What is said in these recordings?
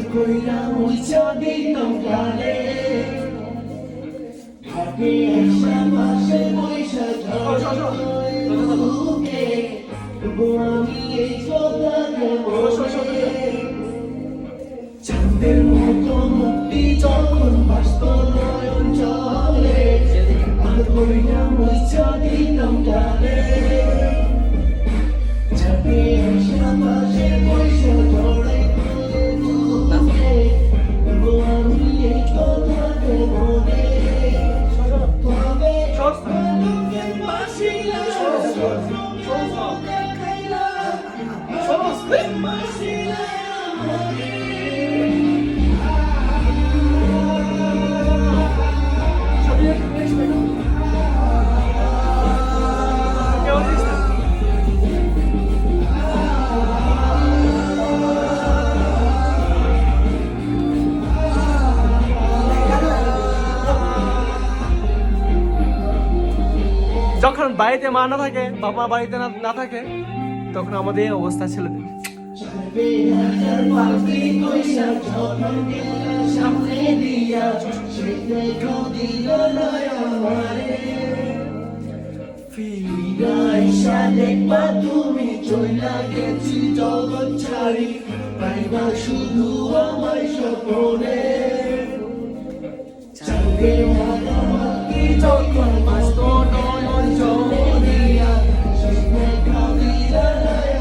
কইরা মুইছা দিতাম গালে থাকে একশা পাশে বৈশা ঝড়ে তবু আমি এই চোখে বসে চাঁদের মতো মুক্তি যখন বাস্ত নয়ন চলে কইরা মুইছা দিতাম গালে থাকে একশা পাশে বৈশা ঝড়ে তবু আমি এই চোখে বসে যখন বাড়িতে মা না থাকে বাবা বাড়িতে না থাকে তখন আমাদের এই অবস্থা ছেলেদের তুমি চইলা গেছি জগৎ ছাড়ি পাইবা শুধু আমায় স্বপ্নে চাঁদে মাতামাতি যখন মস্ত নয়ন জড়িয়া সেখানে কাঁদিয়া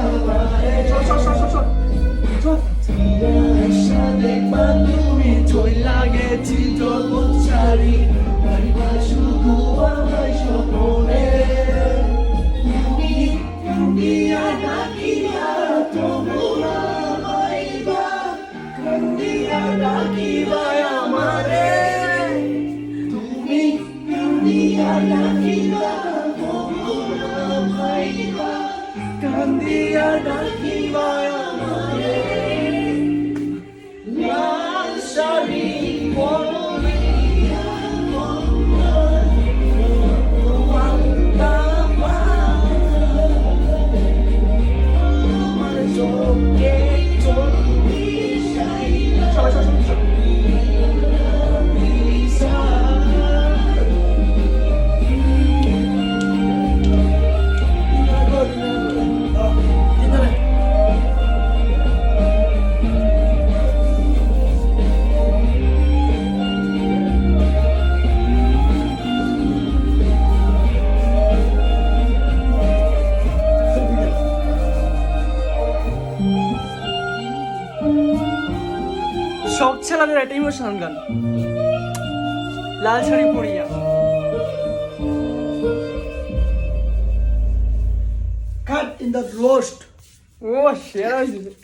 আমারে আশা দেখবা তুমি চইলা গেছি জগৎ ছাড়ি পাইবা শুধু আমায় স্বপ্নে তুমি কান্দিয়া ডাকিয়া তবু আমাইবা কান্দিয়া ডাকিবা আমারে তুমি কান্দিয়া ডাকিবা তবু আমাইবা কান্দিয়া ডাকিবা আমারে লাল শাড়ি পরিয়া সব ছেলেদের একটা ইমোশনাল গান লাল শাড়ি পরিয়া cut in the roast ও সেরা হয়েছে